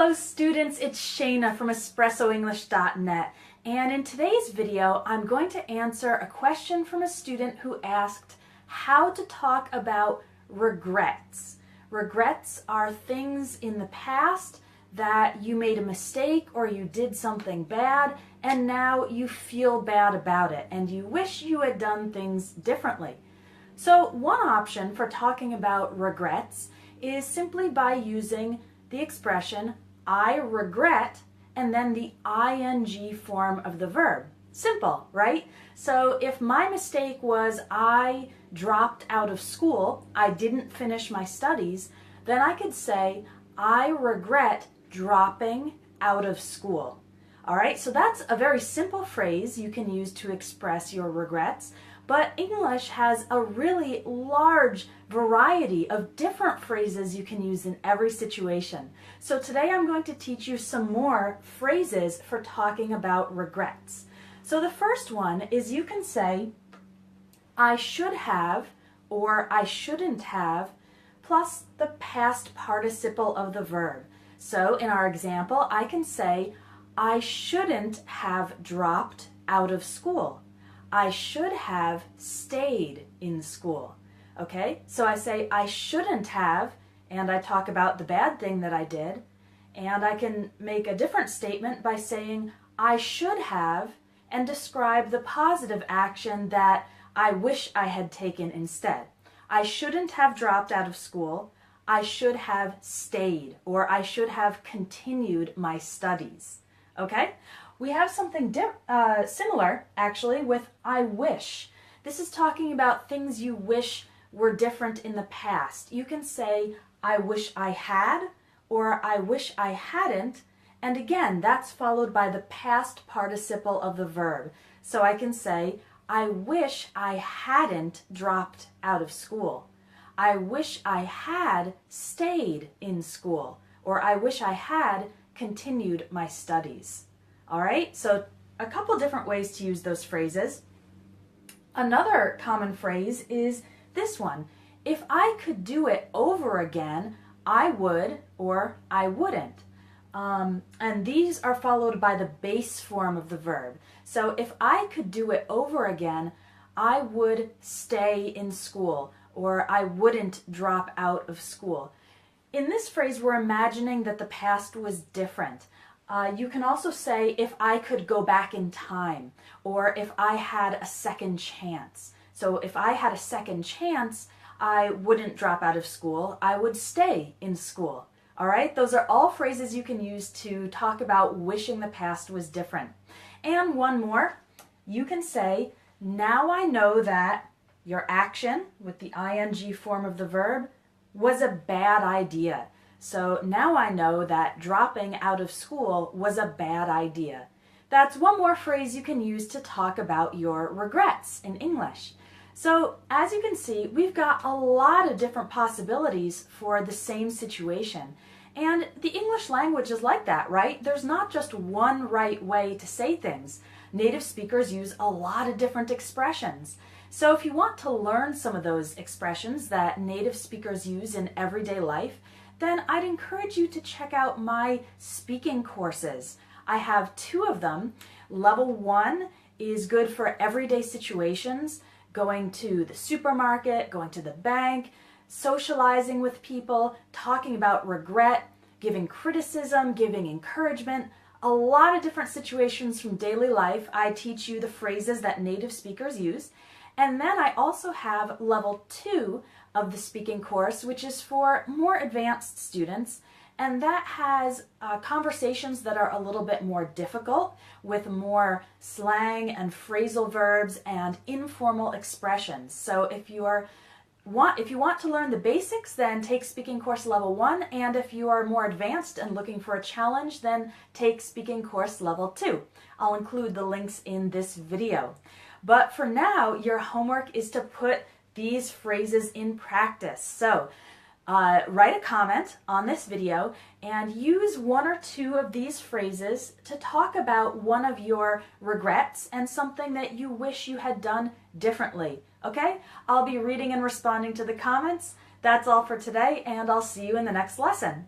Hello students, it's Shayna from EspressoEnglish.net, and in today's video I'm going to answer a question from a student who asked how to talk about regrets. Regrets are things in the past that you made a mistake or you did something bad and now you feel bad about it and you wish you had done things differently. So one option for talking about regrets is simply by using the expression I regret and then the ing form of the verb. Simple, right? So if my mistake was I dropped out of school, I didn't finish my studies, then I could say I regret dropping out of school. All right, so that's a very simple phrase you can use to express your regrets, but English has a really large variety of different phrases you can use in every situation. So today I'm going to teach you some more phrases for talking about regrets. So the first one is you can say, I should have or I shouldn't have, plus the past participle of the verb. So in our example, I can say, I shouldn't have dropped out of school. I should have stayed in school. Okay, so I say I shouldn't have, and I talk about the bad thing that I did, and I can make a different statement by saying I should have and describe the positive action that I wish I had taken instead. I shouldn't have dropped out of school. I should have stayed, or I should have continued my studies. Okay? We have something similar, actually, with I wish. This is talking about things you wish were different in the past. You can say, I wish I had, or I wish I hadn't, and again, that's followed by the past participle of the verb. So I can say, I wish I hadn't dropped out of school. I wish I had stayed in school, or I wish I had continued my studies. All right, so a couple different ways to use those phrases. Another common phrase is this one. If I could do it over again, I would or I wouldn't. And these are followed by the base form of the verb. So if I could do it over again, I would stay in school or I wouldn't drop out of school. In this phrase, we're imagining that the past was different. You can also say, if I could go back in time, or if I had a second chance. So if I had a second chance, I wouldn't drop out of school, I would stay in school. All right, those are all phrases you can use to talk about wishing the past was different. And one more, you can say, now I know that your action, with the ing form of the verb, was a bad idea. So now I know that dropping out of school was a bad idea. That's one more phrase you can use to talk about your regrets in English. So as you can see, we've got a lot of different possibilities for the same situation. And the English language is like that, right? There's not just one right way to say things. Native speakers use a lot of different expressions. So if you want to learn some of those expressions that native speakers use in everyday life, then I'd encourage you to check out my speaking courses. I have 2 of them. Level 1 is good for everyday situations, going to the supermarket, going to the bank, socializing with people, talking about regret, giving criticism, giving encouragement, a lot of different situations from daily life. I teach you the phrases that native speakers use. And then I also have level 2 of the speaking course, which is for more advanced students, and that has conversations that are a little bit more difficult with more slang and phrasal verbs and informal expressions. So if you want to learn the basics, then take speaking course level 1, and if you are more advanced and looking for a challenge, then take speaking course level 2. I'll include the links in this video. But for now, your homework is to put these phrases in practice. So write a comment on this video and use 1 or 2 of these phrases to talk about one of your regrets and something that you wish you had done differently. Okay? I'll be reading and responding to the comments. That's all for today, and I'll see you in the next lesson.